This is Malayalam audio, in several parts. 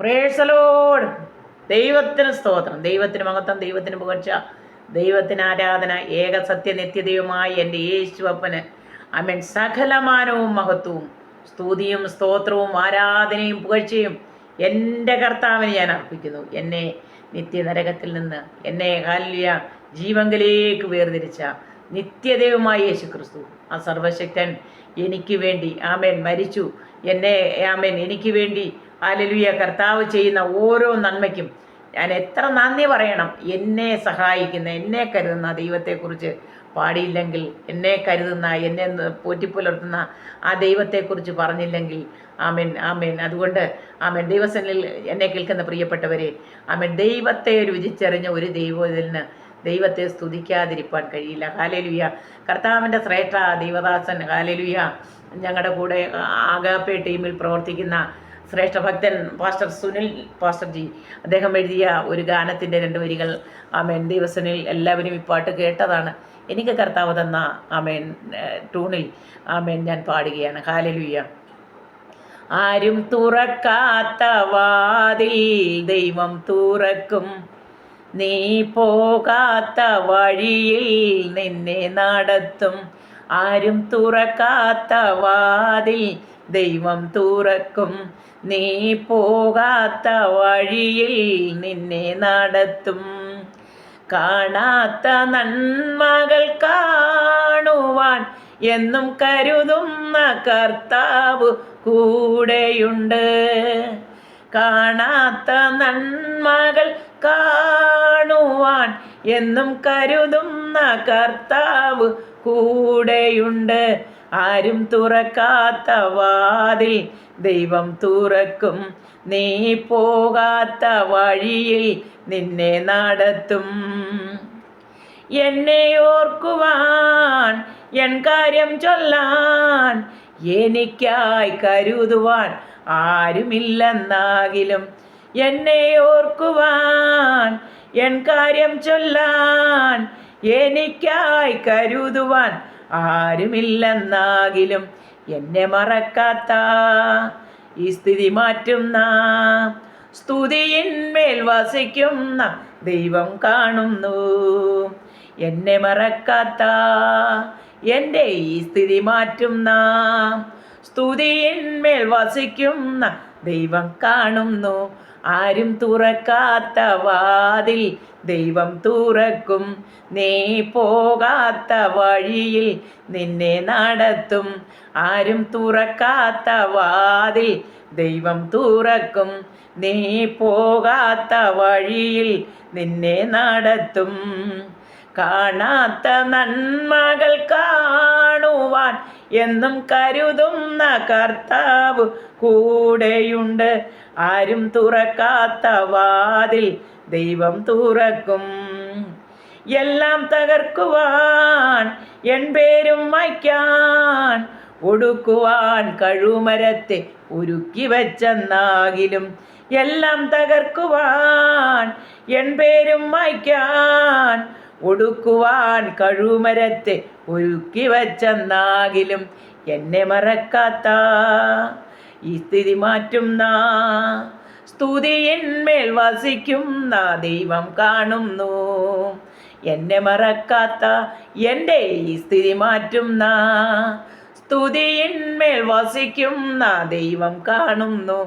Praise the Lord. ദൈവത്തിന് സ്തോത്രം, ദൈവത്തിന് മഹത്വം, ദൈവത്തിന് പുകഴ്ച, ദൈവത്തിന് ആരാധന. ഏക സത്യ നിത്യതയുമായി എൻ്റെ യേശുവപ്പന് ആമേൻ സകലമാനവും മഹത്വവും സ്തുതിയും സ്തോത്രവും ആരാധനയും പുകഴ്ചയും എൻ്റെ കർത്താവിന് ഞാൻ അർപ്പിക്കുന്നു. എന്നെ നിത്യനരകത്തിൽ നിന്ന് എന്നെ ഹല്ലേലൂയ ജീവങ്കലേക്ക് വേർതിരിച്ച നിത്യദൈവമായ യേശു ക്രിസ്തു ആ സർവശക്തൻ എനിക്ക് വേണ്ടി ആമേൻ മരിച്ചു. എന്നെ ആമേൻ എനിക്ക് വേണ്ടി ഹല്ലേലൂയ കർത്താവ് ചെയ്യുന്ന ഓരോ നന്മയ്ക്കും ഞാൻ എത്ര നന്ദി പറയണം. എന്നെ സഹായിക്കുന്ന, എന്നെ കരുതുന്ന ദൈവത്തെക്കുറിച്ച് പാടിയില്ലെങ്കിൽ, എന്നെ കരുതുന്ന, എന്നെ പോറ്റിപ്പുലർത്തുന്ന ആ ദൈവത്തെക്കുറിച്ച് പറഞ്ഞില്ലെങ്കിൽ ആമേൻ ആമേൻ. അതുകൊണ്ട് ആമേൻ ദൈവസന്നിധിയിൽ എന്നെ കേൾക്കുന്ന പ്രിയപ്പെട്ടവരെ, ആമേൻ ദൈവത്തെ രുചിച്ചറിഞ്ഞ ഒരു ദൈവത്തിന് ദൈവത്തെ സ്തുതിക്കാതിരിക്കാൻ കഴിയില്ല. ഹല്ലേലൂയ. കർത്താവിൻ്റെ ശ്രേഷ്ഠ ദൈവദാസൻ ഹല്ലേലൂയ ഞങ്ങളുടെ കൂടെ ആഗാപ്പെ ടീമിൽ പ്രവർത്തിക്കുന്ന ശ്രേഷ്ഠ ഭക്തൻ പാസ്റ്റർ സുനിൽ പാസ്റ്റർ ജി അദ്ദേഹം എഴുതിയ ഒരു ഗാനത്തിൻ്റെ 2 വരികൾ ആമേൻ ദൈവസനിൽ എല്ലാവരും ഈ പാട്ട് കേട്ടതാണ്. എനിക്ക് കർത്താവ് തന്ന ആമേൻ ട്യൂണിൽ ആമേൻ ഞാൻ പാടുകയാണ്. ഹല്ലേലൂയ. ആരും തുറക്കാത്ത വാതിൽ ദൈവം തുറക്കും, നീ പോകാത്ത വഴിയിൽ നിന്നെ നടത്തും. ആരും തുറക്കാത്ത വാതിൽ ദൈവം തുറക്കും, നീ പോകാത്ത വഴിയിൽ നിന്നെ നടത്തും. കാണാത്ത നന്മകൾ കാണുവാൻ എന്നും കരുതുന്ന കർത്താവ് കൂടെയുണ്ട്. കാണാത്ത നന്മകൾ കാണുവാൻ എന്നും കരുതുന്ന കർത്താവ് കൂടെയുണ്ട്. ആരും തുറക്കാത്ത വാതിൽ ദൈവം തുറക്കും, നീ പോകാത്ത വഴിയിൽ നിന്നെ നടത്തും. എന്നെ ഓർക്കുവാൻ, എൻ കാര്യം ചൊല്ലാൻ, എനിക്കായി കരുതുവാൻ ആരുമില്ലെന്നാകിലും. എന്നെ ഓർക്കുവാൻ, എൻ കാര്യം ചൊല്ലാൻ, എനിക്കായി കരുതുവാൻ ആരുമില്ലെന്നാകിലും. എന്നെ മറക്കാത്ത, ഈ സ്ഥിതി മാറ്റുന്ന, സ്തുതിയിന്മേൽ വസിക്കുന്ന ദൈവം കാണുന്നു. എന്നെ മറക്കാത്ത, എൻ്റെ ഈ സ്ഥിതി മാറ്റുന്ന, സ്തുതിയിന്മേൽ വസിക്കുന്ന ദൈവം കാണുന്നു. ആരും തുറക്കാത്ത വാതിൽ ദൈവം തുറക്കും, നീ പോകാത്ത വഴിയിൽ നിന്നെ നടത്തും. ആരും തുറക്കാത്ത വാതിൽ ദൈവം തുറക്കും, നീ പോകാത്ത വഴിയിൽ നിന്നെ നടത്തും. കാണാത്ത നന്മകൾ കാണുവാൻ എന്നും കരുതുന്ന കർത്താവ് കൂടെയുണ്ട്. ആരും തുറക്കാത്ത വാതിൽ ദൈവം തുറക്കും. എല്ലാം തകർക്കുവാൻ, എൻ പേരും മായ്ക്കാൻ, ഒടുക്കുവാൻ കഴുമരത്തെ ഒരുക്കി വെച്ചെന്നാകിലും. എല്ലാം തകർക്കുവാൻ, എൻ പേരും മായ്ക്കാൻ, ഒടുക്കുവാൻ കഴുമരത്തെ ഒരുക്കി വെച്ചെന്നാകിലും. എന്നെ മറക്കാത്ത, ഈ സ്ഥിതി മാറ്റുന്ന, സ്തുതിയിന്മേൽ വസിക്കുന്ന ദൈവം കാണുന്നു. എന്നെ മറക്കാത്ത, എൻ്റെ ഈ സ്ഥിതി മാറ്റുന്ന, സ്തുതിയിന്മേൽ വസിക്കുന്ന ദൈവം കാണുന്നു.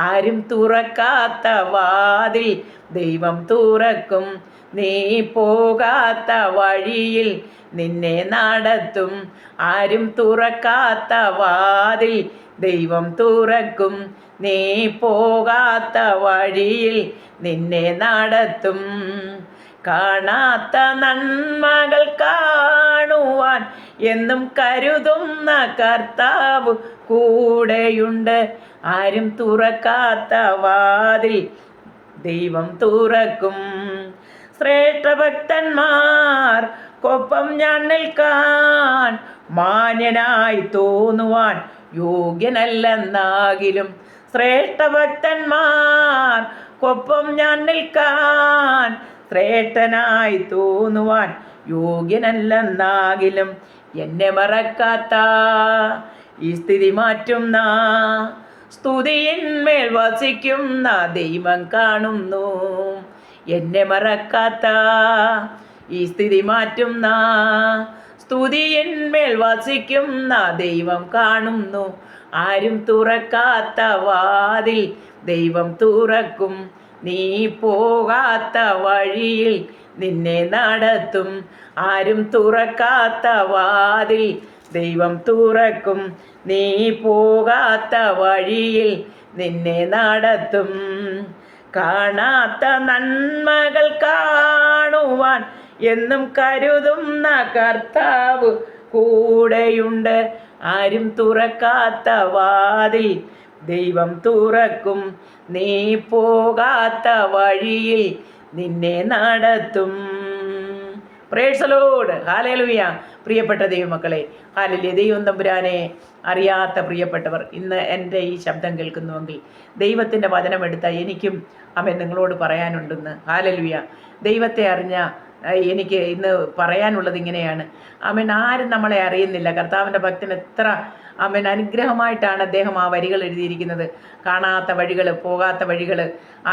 ആരും തുറക്കാത്ത വാതിൽ ദൈവം തുറക്കും, നീ പോകാത്ത വഴിയിൽ നിന്നെ നടത്തും. ആരും തുറക്കാത്ത വാതിൽ ദൈവം തുറക്കും, നീ പോകാത്ത വഴിയിൽ നിന്നെ നടത്തും. കാണാത്ത നന്മകൾ കാണുവാൻ എന്നും കരുതുന്ന കർത്താവ് കൂടെയുണ്ട്. ആരും തുറക്കാത്ത വാതിൽ ദൈവം തുറക്കും. ശ്രേഷ്ഠ ഭക്തന്മാർ കൊപ്പം ഞാൻ നിൽക്കാൻ, മാന്യനായി തോന്നുവാൻ യോഗ്യനല്ലെന്നാകിലും. ശ്രേഷ്ഠ ഭക്തന്മാർ കൊപ്പം ഞാൻ നിൽക്കാൻ, ശ്രേഷ്ഠനായി തോന്നുവാൻ യോഗ്യനല്ലെന്നാകിലും. എന്നെ മറക്കാത്ത, ഈ സ്ഥിതി മാറ്റുന്ന, സ്തുതിയിന്മേൽ വസിക്കുന്ന ദൈവം കാണുന്നു. എന്നെ മറക്കാത്ത ഈ സ്ഥിതി മാറ്റുന്ന സ്തുതിയിന്മേൽ വസിക്കുന്ന ദൈവം കാണുന്നു. ആരും തുറക്കാത്ത വാതിൽ ദൈവം തുറക്കും. നീ പോകാത്ത വഴിയിൽ നിന്നെ നടത്തും. ആരും തുറക്കാത്ത വാതിൽ ദൈവം തുറക്കും. നീ പോകാത്ത വഴിയിൽ നിന്നെ നടത്തും. കാണാത്ത നന്മകൾ കാണുവാൻ എന്നും കരുതുന്ന കർത്താവ് കൂടെയുണ്ട്. ആരും തുറക്കാത്ത വാതിൽ ദൈവം തുറക്കും. നീ പോകാത്ത വഴിയിൽ നിന്നെ നടത്തും. Praise the Lord. ഹല്ലേലൂയ. പ്രിയപ്പെട്ട ദൈവമക്കളെ, ഹല്ലേലൂയ. ദൈവം തമ്പുരാനെ അറിയാത്ത പ്രിയപ്പെട്ടവർ ഇന്ന് എൻ്റെ ഈ ശബ്ദം കേൾക്കുന്നുവെങ്കിൽ ദൈവത്തിൻ്റെ വചനമെടുത്ത എനിക്കും അവൻ നിങ്ങളോട് പറയാനുണ്ടെന്ന്. ഹല്ലേലൂയ. ദൈവത്തെ അറിഞ്ഞ എനിക്ക് ഇന്ന് പറയാനുള്ളത് ഇങ്ങനെയാണ്. അവൻ ആരും നമ്മളെ അറിയുന്നില്ല. കർത്താവിൻ്റെ ഭക്തന് എത്ര അവൻ അനുഗ്രഹമായിട്ടാണ് അദ്ദേഹം ആ വരികൾ എഴുതിയിരിക്കുന്നത്. കാണാത്ത വഴികൾ, പോകാത്ത വഴികൾ,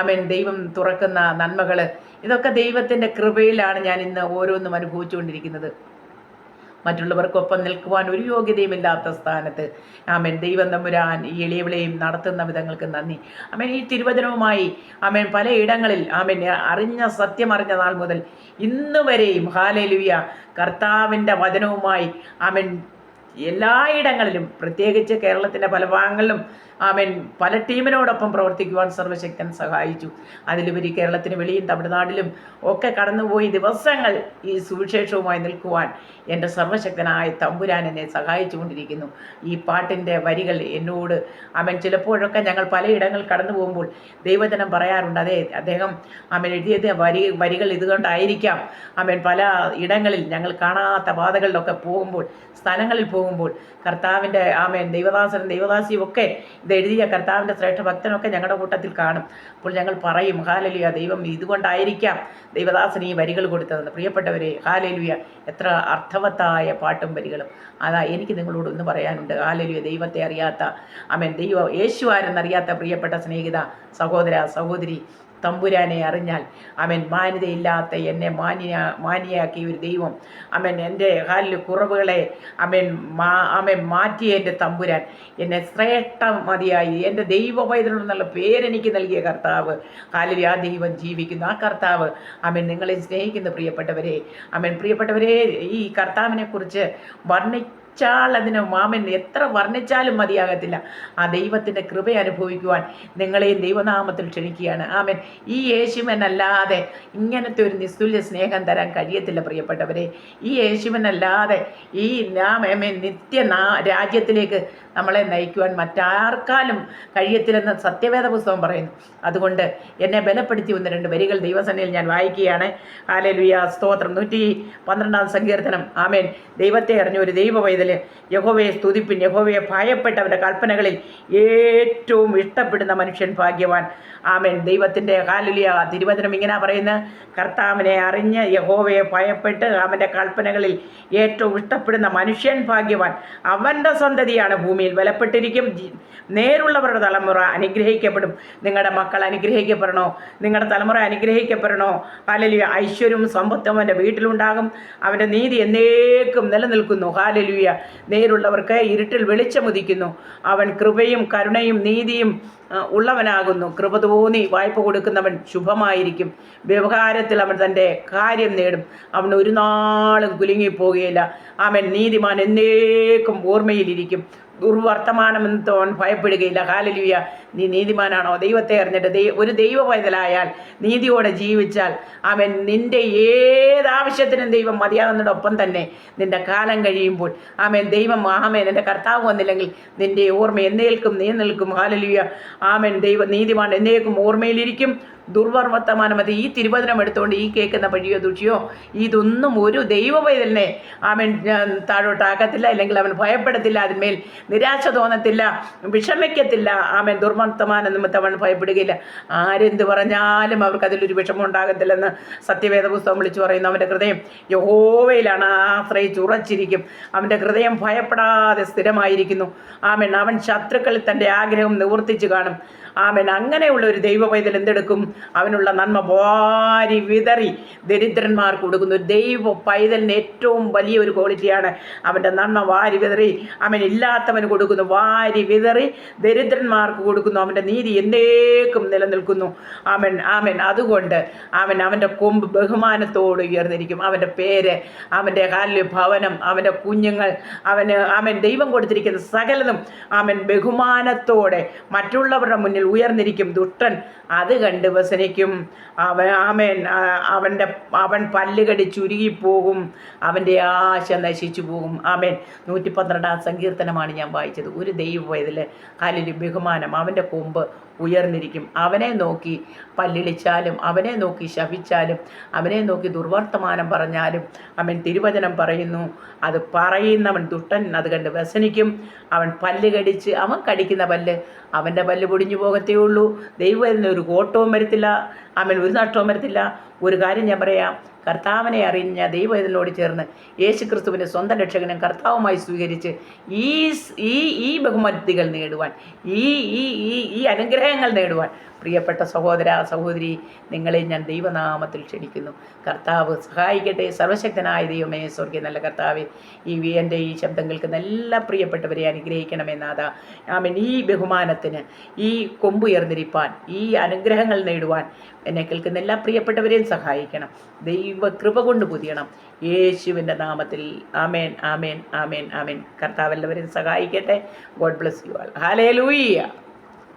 അവൻ ദൈവം തുറക്കുന്ന നന്മകൾ, ഇതൊക്കെ ദൈവത്തിൻ്റെ കൃപയിലാണ് ഞാൻ ഇന്ന് ഓരോന്നും അനുഭവിച്ചുകൊണ്ടിരിക്കുന്നത്. മറ്റുള്ളവർക്കൊപ്പം നിൽക്കുവാൻ ഒരു യോഗ്യതയുമില്ലാത്ത സ്ഥാനത്ത് ആമേൻ ദൈവം തമ്പുരാൻ ഈ എളിയവിളെയും നടത്തുന്ന വിധങ്ങൾക്ക് നന്ദി. ആമേൻ ഈ തിരുവചനവുമായി ആമേൻ പലയിടങ്ങളിൽ ആമേൻ സത്യം അറിഞ്ഞ നാൾ മുതൽ ഇന്ന് വരെയും ഹല്ലേലൂയ കർത്താവിൻ്റെ വചനവുമായി ആമേൻ എല്ലായിടങ്ങളിലും, പ്രത്യേകിച്ച് കേരളത്തിൻ്റെ പല ഭാഗങ്ങളിലും ആമേൻ പല ടീമിനോടൊപ്പം പ്രവർത്തിക്കുവാൻ സർവശക്തൻ സഹായിച്ചു. അതിലുപരി കേരളത്തിന് വെളിയും തമിഴ്നാട്ടിലും ഒക്കെ കടന്നുപോയി ദിവസങ്ങൾ ഈ സുവിശേഷവുമായി നിൽക്കുവാൻ എൻ്റെ സർവശക്തനായ തമ്പുരാൻ എന്നെ സഹായിച്ചുകൊണ്ടിരിക്കുന്നു. ഈ പാട്ടിൻ്റെ വരികൾ എന്നോട് ആമേൻ ചിലപ്പോഴൊക്കെ ഞങ്ങൾ പലയിടങ്ങൾ കടന്നു പോകുമ്പോൾ ദൈവജനം പറയാറുണ്ട്, അതെ അദ്ദേഹം ആമേൻ എഴുതിയത് വരികൾ ഇതുകൊണ്ടായിരിക്കാം ആമേൻ പല ഇടങ്ങളിൽ ഞങ്ങൾ കാണാത്ത പാതകളിലൊക്കെ പോകുമ്പോൾ, സ്ഥലങ്ങളിൽ പോകുമ്പോൾ കർത്താവിൻ്റെ ആമേൻ ദൈവദാസനും ദൈവദാസിയും ഒക്കെ ഇത് എഴുതിയ കർത്താവിൻ്റെ ശ്രേഷ്ഠ ഭക്തനൊക്കെ ഞങ്ങളുടെ കൂട്ടത്തിൽ കാണും. അപ്പോൾ ഞങ്ങൾ പറയും ഹല്ലേലൂയ ദൈവം ഇതുകൊണ്ടായിരിക്കാം ദൈവദാസന് ഈ വരികൾ കൊടുത്തതെന്ന്. പ്രിയപ്പെട്ടവരെ, ഹല്ലേലൂയ എത്ര അർത്ഥവത്തായ പാട്ടും വരികളും. അതാ എനിക്ക് നിങ്ങളോടൊന്ന് പറയാനുണ്ട്. ഹല്ലേലൂയ ദൈവത്തെ അറിയാത്ത ആമേൻ യേശു ആരെന്നറിയാത്ത പ്രിയപ്പെട്ട സ്നേഹിത, സഹോദര, സഹോദരി, തമ്പുരാനെ അറിഞ്ഞാൽ അവൻ മാന്യതയില്ലാത്ത എന്നെ മാന്യയാക്കിയ ഒരു ദൈവം, അവൻ എൻ്റെ ഹാലിൽ കുറവുകളെ അവൻ മാറ്റിയ എൻ്റെ തമ്പുരാൻ എന്നെ ശ്രേഷ്ഠമതിയായി എൻ്റെ ദൈവ പൈതൃകമെന്നുള്ള പേരെനിക്ക് നൽകിയ കർത്താവ്, ഹാലിൽ ആ ദൈവം ജീവിക്കുന്നു. ആ കർത്താവ് അവൻ നിങ്ങളെ സ്നേഹിക്കുന്ന പ്രിയപ്പെട്ടവരെ, പ്രിയപ്പെട്ടവരെ ഈ കർത്താവിനെ കുറിച്ച് അതിന് മാമൻ എത്ര വർണ്ണിച്ചാലും മതിയാകത്തില്ല. ആ ദൈവത്തിൻ്റെ കൃപ അനുഭവിക്കുവാൻ നിങ്ങളെയും ദൈവനാമത്തിൽ ക്ഷണിക്കുകയാണ്. ആമേൻ. ഈ യേശുവനല്ലാതെ ഇങ്ങനത്തെ ഒരു നിസ്തുല്യ സ്നേഹം തരാൻ കഴിയത്തില്ല പ്രിയപ്പെട്ടവരെ. ഈ യേശുവനല്ലാതെ ഈ നിത്യ രാജ്യത്തിലേക്ക് നമ്മളെ നയിക്കുവാൻ മറ്റാർക്കാലും കഴിയത്തില്ലെന്ന് സത്യവേദ പുസ്തകം പറയുന്നു. അതുകൊണ്ട് എന്നെ ബലപ്പെടുത്തി 1-2 വരികൾ ദൈവസന്നിധിയിൽ ഞാൻ വായിക്കുകയാണ്. ഹല്ലേലൂയ സ്തോത്രം. 112 സങ്കീർത്തനം. ആമേൻ. ദൈവത്തെ അറിഞ്ഞ ഒരു ദൈവ പൈതൽ യഹോവയെ സ്തുതിപ്പിൻ. യഹോവയെ ഭയപ്പെട്ടവരുടെ കൽപ്പനകളിൽ ഏറ്റവും ഇഷ്ടപ്പെടുന്ന മനുഷ്യൻ ഭാഗ്യവാൻ. ആമേൻ. ദൈവത്തിൻ്റെ ഹല്ലേലൂയ തിരുവചനം ഇങ്ങനെ പറയുന്നത്, കർത്താവിനെ അറിഞ്ഞ് യഹോവയെ ഭയപ്പെട്ട് അവൻ്റെ കൽപ്പനകളിൽ ഏറ്റവും ഇഷ്ടപ്പെടുന്ന മനുഷ്യൻ ഭാഗ്യവാൻ. അവൻ്റെ സന്തതിയാണ് ഭൂമിയിൽ ബലപ്പെട്ടിരിക്കും. നേരുള്ളവരുടെ തലമുറ അനുഗ്രഹിക്കപ്പെടും. നിങ്ങളുടെ മക്കൾ അനുഗ്രഹിക്കപ്പെടണോ? നിങ്ങളുടെ തലമുറ അനുഗ്രഹിക്കപ്പെടണോ? ഹല്ലേലൂയ. ഐശ്വര്യവും സമ്പത്തും അവൻ്റെ വീട്ടിലുണ്ടാകും. അവൻ്റെ നീതി എന്നേക്കും നിലനിൽക്കുന്നു. ഹല്ലേലൂയ. നേരുള്ളവർക്ക് ഇരുട്ടിൽ വെളിച്ചമുദിക്കുന്നു. അവൻ കൃപയും കരുണയും നീതിയും ഉള്ളവനാകുന്നു. കൃപ തോന്നി വായ്പ കൊടുക്കുന്നവൻ ശുഭമായിരിക്കും. വ്യവഹാരത്തിൽ അവൻ തൻ്റെ കാര്യം നേടും. അവൻ ഒരു നാളും കുലുങ്ങിപ്പോകുകയില്ല. അവൻ നീതിമാൻ എന്നേക്കും ഓർമ്മയിലിരിക്കും. ദുർവർത്തമാനമെന്ന് അവൻ ഭയപ്പെടുകയില്ല. ഹല്ലേലൂയ. നീ നീതിമാനാണോ? ദൈവത്തെ അറിഞ്ഞിട്ട് ഒരു ദൈവ പൈതലായാൽ നീതിയോടെ ജീവിച്ചാൽ അവൻ നിൻ്റെ ഏതാവശ്യത്തിനും ദൈവം മതിയാകുന്നതോടൊപ്പം തന്നെ നിൻ്റെ കാലം കഴിയുമ്പോൾ ദൈവം എൻ്റെ കർത്താവ് വന്നില്ലെങ്കിൽ നിൻ്റെ ഓർമ്മ എന്നേൽക്കും നിലനിൽക്കും. ഹല്ലേലൂയ. നീതിമാൻ എന്നേക്കും ഓർമ്മയിലിരിക്കും. ദുർവർത്തമാനം മതി. ഈ തിരുവചനം എടുത്തുകൊണ്ട് ഈ കേൾക്കുന്ന പഴിയോ ദുഷിയോ ഇതൊന്നും ഒരു ദൈവ പൈതലിനെ അവൻ താഴോട്ടാക്കത്തില്ല, അല്ലെങ്കിൽ അവൻ ഭയപ്പെടത്തില്ല, അതിന്മേൽ നിരാശ തോന്നത്തില്ല, വിഷമിക്കത്തില്ല. അവൻ ദുർവർത്തമാനം നിമിത്തം അവൻ ഭയപ്പെടുകയില്ല. ആരെന്ത് പറഞ്ഞാലും അവർക്ക് അതിലൊരു വിഷമം ഉണ്ടാകത്തില്ലെന്ന് സത്യവേദ പുസ്തകം വിളിച്ചു പറയുന്നു. അവൻ്റെ ഹൃദയം യഹോവയിലാണ് ആശ്രയിച്ചുറച്ചിരിക്കും. അവൻ്റെ ഹൃദയം ഭയപ്പെടാതെ സ്ഥിരമായിരിക്കുന്നു. അവൻ ശത്രുക്കളിൽ തൻ്റെ ആഗ്രഹം നിവർത്തിച്ചു കാണും. അങ്ങനെയുള്ള ഒരു ദൈവ പൈതൽ എന്തെടുക്കും? അവനുള്ള നന്മ വാരി വിതറി ദരിദ്രന്മാർക്ക് കൊടുക്കുന്നു. ഒരു ദൈവ പൈതലിന് ഏറ്റവും വലിയ ഒരു ക്വാളിറ്റിയാണ് അവൻ്റെ നന്മ വാരി വിതറി ഇല്ലാത്തവന് കൊടുക്കുന്നു. വാരി വിതറി ദരിദ്രന്മാർക്ക് കൊടുക്കുന്നു. അവൻ്റെ നീതി എന്നേക്കും നിലനിൽക്കുന്നു. അതുകൊണ്ട് അവൻ്റെ കൊമ്പ് ബഹുമാനത്തോട് ഉയർന്നിരിക്കും. അവൻ്റെ പേര്, അവൻ്റെ ഭവനം, അവൻ്റെ കുഞ്ഞുങ്ങൾ, അവൻ ദൈവം കൊടുത്തിരിക്കുന്ന സകലതും ബഹുമാനത്തോടെ മറ്റുള്ളവരുടെ മുന്നിൽ ഉയർന്നിരിക്കും. ദുഷ്ടൻ അത് കണ്ട് വ്യസനിക്കും. അവൻ പല്ലുകടി ചുരുങ്ങിപ്പോകും. അവൻ്റെ ആശ നശിച്ചു പോകും. 112 സങ്കീർത്തനമാണ് ഞാൻ വായിച്ചത്. ഒരു ദൈവ പൈതൽ കാലിൽ ബഹുമാനം, അവൻ്റെ കൊമ്പ് ഉയർന്നിരിക്കും. അവനെ നോക്കി പല്ലിളിച്ചാലും, അവനെ നോക്കി ശപിച്ചാലും, അവനെ നോക്കി ദുർവർത്തമാനം പറഞ്ഞാലും തിരുവചനം പറയുന്നു, അത് പറയുന്നവൻ ദുഷ്ടൻ അത് കണ്ട് വ്യസനിക്കും. അവൻ പല്ല് കടിച്ച്, അവൻ കടിക്കുന്ന പല്ല് അവൻ്റെ പല്ല് പൊടിഞ്ഞു പോകത്തേ ഉള്ളൂ. ദൈവത്തിന് ഒരു കോട്ടവും വരത്തില്ല, ഒരു നഷ്ടവും വരത്തില്ല. ഒരു കാര്യം ഞാൻ പറയാം, കർത്താവിനെ അറിഞ്ഞ ദൈവത്തിനോട് ചേർന്ന് യേശു ക്രിസ്തുവിനെ സ്വന്തം രക്ഷകനും കർത്താവുമായി സ്വീകരിച്ച് ഈ ബഹുമതികൾ നേടുവാൻ, ഈ അനുഗ്രഹങ്ങൾ നേടുവാൻ പ്രിയപ്പെട്ട സഹോദര സഹോദരി, നിങ്ങളെ ഞാൻ ദൈവനാമത്തിൽ ക്ഷണിക്കുന്നു. കർത്താവ് സഹായിക്കട്ടെ. സർവശക്തനായ ദൈവമേ, സ്വർഗ്ഗീയ നല്ല കർത്താവേ, എൻ്റെ ഈ ശബ്ദം കേൾക്കുന്ന എല്ലാ പ്രിയപ്പെട്ടവരെ അനുഗ്രഹിക്കണമെന്നാഥാ. ഈ ബഹുമാനത്തിന്, ഈ കൊമ്പുയർന്നിരിപ്പാൻ, ഈ അനുഗ്രഹങ്ങൾ നേടുവാൻ എന്നെ കേൾക്കുന്ന എല്ലാ പ്രിയപ്പെട്ടവരെയും സഹായിക്കണം. ദൈവ കൃപ കൊണ്ട് പുതിയണം. യേശുവിൻ്റെ നാമത്തിൽ ആമേൻ, ആമേൻ, ആമേൻ, ആമേൻ. കർത്താവ് എല്ലാവരെയും സഹായിക്കട്ടെ. God bless you all. Hallelujah.